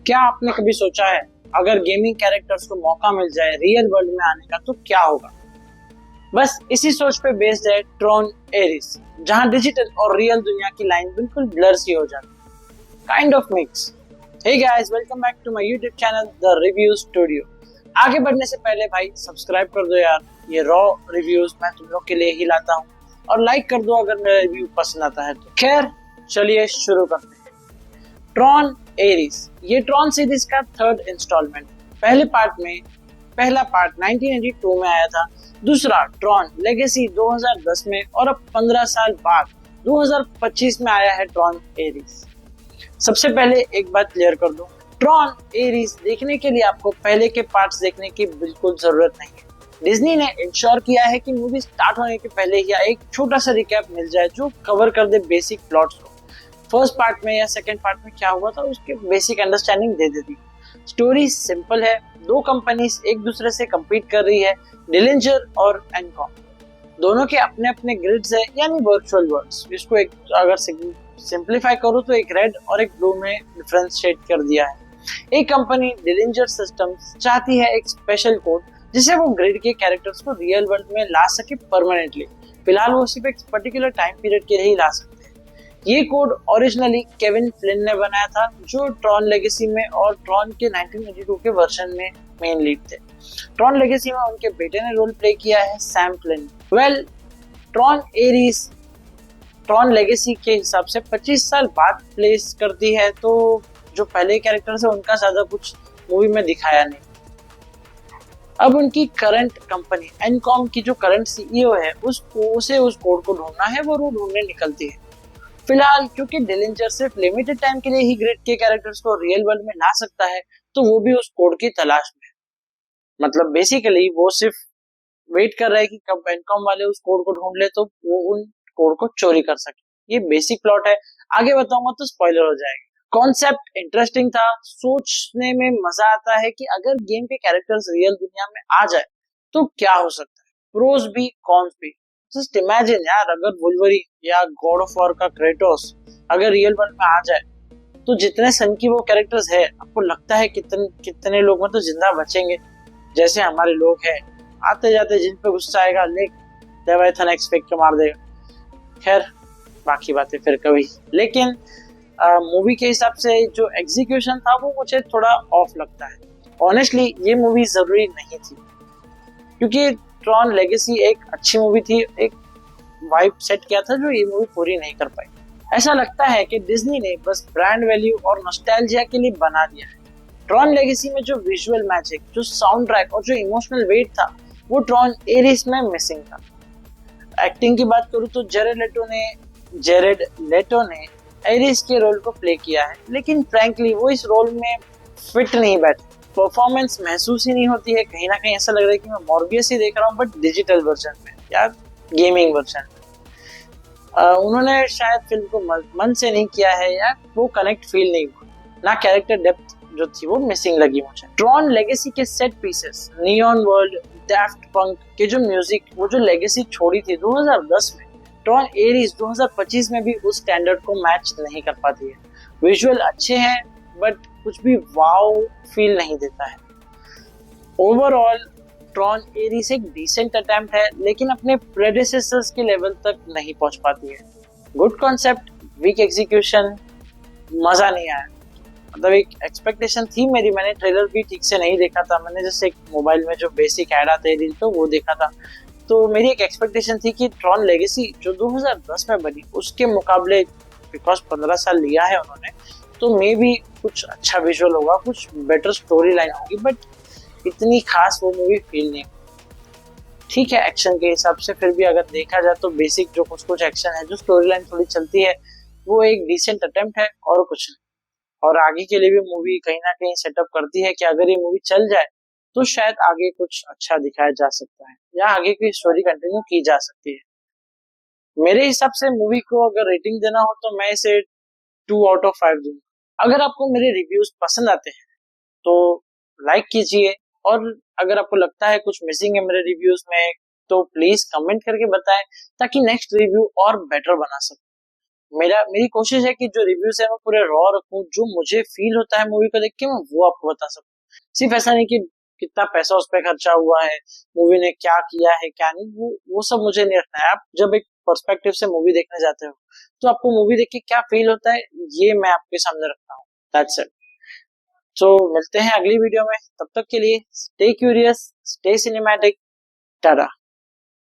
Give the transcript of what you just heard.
क्या आपने कभी सोचा है अगर गेमिंग कैरेक्टर्स को मौका मिल जाए रियल वर्ल्ड में आने का तो क्या होगा? बस इसी सोच पे बेस्ड है ट्रॉन एरिस, जहां डिजिटल और रियल दुनिया की लाइन बिल्कुल ब्लर सी हो जाती है, kind of mix. Hey guys, welcome back to my YouTube channel the review studio. आगे बढ़ने से पहले भाई सब्सक्राइब कर दो यार, ये रॉ रिव्यूज मैं तुम लोग के लिए ही लाता हूँ, और लाइक कर दो अगर मेरा रिव्यू पसंद आता है तो। खैर चलिए शुरू करते हैं। ट्रॉन एरिस, ये ट्रॉन सीरीज का थर्ड इंस्टॉलमेंट। पहला पार्ट 1982 में आया था, दूसरा ट्रॉन लेगेसी 2010 में, और अब 15 साल बाद 2025 में आया है ट्रॉन एरिस। सबसे पहले एक बात क्लियर कर दूं, ट्रॉन एरिस देखने के लिए आपको पहले के पार्ट्स देखने की बिल्कुल जरूरत नहीं है। डिज्नी ने इंश्योर किया है कि मूवी स्टार्ट होने के पहले ही एक छोटा सा रिकैप मिल जाए जो कवर कर दे बेसिक प्लॉट्स को। फर्स्ट पार्ट में या सेकंड पार्ट में क्या हुआ था उसके बेसिक अंडरस्टैंडिंग दे देती। स्टोरी सिंपल है, दो कंपनीज एक दूसरे से compete कर रही है, डिलिंजर और एनकॉम। दोनों के अपने अपने ग्रिड्स है, यानी वर्चुअल वर्ल्ड्स। इसको एक अगर सिंप्लीफाई करूं तो एक रेड और एक ब्लू में डिफरेंशिएट कर दिया है। एक कंपनी डिलिंजर सिस्टम्स चाहती है एक स्पेशल कोड जिसे वो ग्रिड के कैरेक्टर्स को रियल वर्ल्ड में ला सके परमानेंटली। फिलहाल वो सिर्फ एक पर्टिकुलर टाइम पीरियड के लिए ही ला सकते हैं। ये कोड ओरिजिनली केविन फ्लिन ने बनाया था, जो ट्रॉन लेगेसी में और ट्रॉन के 1982 के वर्जन में मेन लीड थे। ट्रॉन लेगेसी में उनके बेटे ने रोल प्ले किया है, Sam Flynn. Tron Ares Tron Legacy के हिसाब से 25 साल बाद प्लेस करती है, तो जो पहले कैरेक्टर्स है उनका ज्यादा कुछ मूवी में दिखाया नहीं। अब उनकी करंट कंपनी एनकॉम की जो करंट सीईओ है उसे उस कोड को ढूंढना है, वो ढूंढने निकलती है। फिलहाल क्योंकि डिलिंजर सिर्फ लिमिटेड टाइम के लिए ही ग्रिड के कैरेक्टर्स को रियल वर्ल्ड में ला सकता है, तो वो भी उस कोड की तलाश में है। मतलब बेसिकली वो सिर्फ वेट कर रहा है कि कब एनकॉम वाले उस कोड को ढूंढ ले तो वो उन कोड को चोरी कर सके। ये बेसिक प्लॉट है, आगे बताऊंगा तो स्पॉइलर हो जाएगा। कॉन्सेप्ट इंटरेस्टिंग था, सोचने में मजा आता है कि अगर गेम के कैरेक्टर्स रियल दुनिया में आ जाए तो क्या हो सकता है। प्रोज भी कॉन्स भी। जस्ट इमेजिन यार, अगर वुल्वरीन या गॉड ऑफ वॉर का क्रेटोस अगर रियल वर्ल्ड में आ जाए तो जितने सन की वो कैरेक्टर्स है, आपको लगता है कितने लोग मतलब जिंदा बचेंगे? जैसे हमारे लोग हैं, आते जाते जिन पे गुस्सा आएगा ले लेवाइथन एक्स फेंक के मार देगा। खैर बाकी बातें फिर कभी। लेकिन मूवी के हिसाब से जो एग्जीक्यूशन था वो मुझे थोड़ा ऑफ लगता है। ऑनेस्टली ये मूवी जरूरी नहीं थी, क्योंकि ट्रॉन लेगेसी एक अच्छी मूवी थी, एक वाइब सेट किया था जो ये मूवी पूरी नहीं कर पाई। ऐसा लगता है कि डिज्नी ने बस ब्रांड वैल्यू और नॉस्टैल्जिया के लिए बना दिया है। ट्रॉन लेगेसी में जो विजुअल मैजिक, जो साउंड ट्रैक और जो इमोशनल वेट था, वो ट्रॉन एरिस में मिसिंग था। एक्टिंग की बात करूं तो जेरेड लेटो ने एरिस के रोल को प्ले किया है, लेकिन फ्रैंकली वो इस रोल में फिट नहीं बैठे। परफॉर्मेंस महसूस ही नहीं होती है, कहीं ना कहीं ऐसा लग रहा है कि मैं मॉर्बियस ही देख रहा हूँ, बट डिजिटल वर्जन में या गेमिंग वर्जन में। उन्होंने शायद फिल्म को मन से नहीं किया है, या वो कनेक्ट फील नहीं हुआ, ना कैरेक्टर डेप्थ जो थी वो मिसिंग लगी मुझे। ट्रॉन लेगेसी के सेट पीसेस, नियॉन वर्ल्ड, डैफ्ट पंक के जो म्यूजिक, वो जो लेगेसी छोड़ी थी 2010 में, ट्रॉन एरिस 2025 में भी उस स्टैंडर्ड को मैच नहीं कर पाती है। विजुअल अच्छे हैं बट कुछ भी वाव फील नहीं देता है। ओवरऑल ट्रॉन एरिस एक डिसेंट अटेम्प्ट है, लेकिन अपने प्रेडेसेसर्स के लेवल तक नहीं पहुंच पाती है। गुड कॉन्सेप्ट, वीक एग्जीक्यूशन, मजा नहीं आया। मतलब एक एक्सपेक्टेशन थी मेरी, मैंने ट्रेलर भी ठीक से नहीं देखा था, मैंने जैसे एक मोबाइल में जो बेसिक ऐड आते हैं रील तो वो देखा था। तो मेरी एक एक्सपेक्टेशन थी कि ट्रॉन लेगेसी जो 2010 में बनी उसके मुकाबले, बिकॉज 15 साल लिया है उन्होंने, तो मे भी कुछ अच्छा विजुअल होगा, कुछ बेटर स्टोरी लाइन होगी, बट इतनी खास वो मूवी फील नहीं। ठीक है, एक्शन के हिसाब से फिर भी अगर देखा जाए तो बेसिक जो कुछ एक्शन है, जो स्टोरी लाइन थोड़ी चलती है, वो एक डिसेंट अटेम्प्ट है और कुछ नहीं। और आगे के लिए भी मूवी कहीं ना कहीं सेटअप करती है कि अगर ये मूवी चल जाए तो शायद आगे कुछ अच्छा दिखाया जा सकता है, या आगे की स्टोरी कंटिन्यू की जा सकती है। मेरे हिसाब से मूवी को अगर रेटिंग देना हो तो मैं इसे 2 आउट ऑफ 5 दूंगा। अगर आपको मेरे रिव्यूज पसंद आते हैं तो लाइक कीजिए, और अगर आपको लगता है कुछ मिसिंग है मेरे रिव्यूज में तो प्लीज कमेंट करके बताएं, ताकि नेक्स्ट रिव्यू और बेटर बना सकूं। मेरी कोशिश है कि जो रिव्यूज है वो पूरे रॉ रखूं, जो मुझे फील होता है मूवी को देख के मैं वो आपको बता सकूं। सिर्फ ऐसा नहीं कि कितना पैसा उस पर खर्चा हुआ है, मूवी ने क्या किया है क्या नहीं, वो सब मुझे नहीं रखना है। आप जब एक पर्सपेक्टिव से मूवी देखने जाते हो तो आपको मूवी देख के क्या फील होता है ये मैं आपके सामने रखता हूँ। That's it. तो मिलते हैं अगली वीडियो में, तब तक के लिए stay curious, stay cinematic, Tata.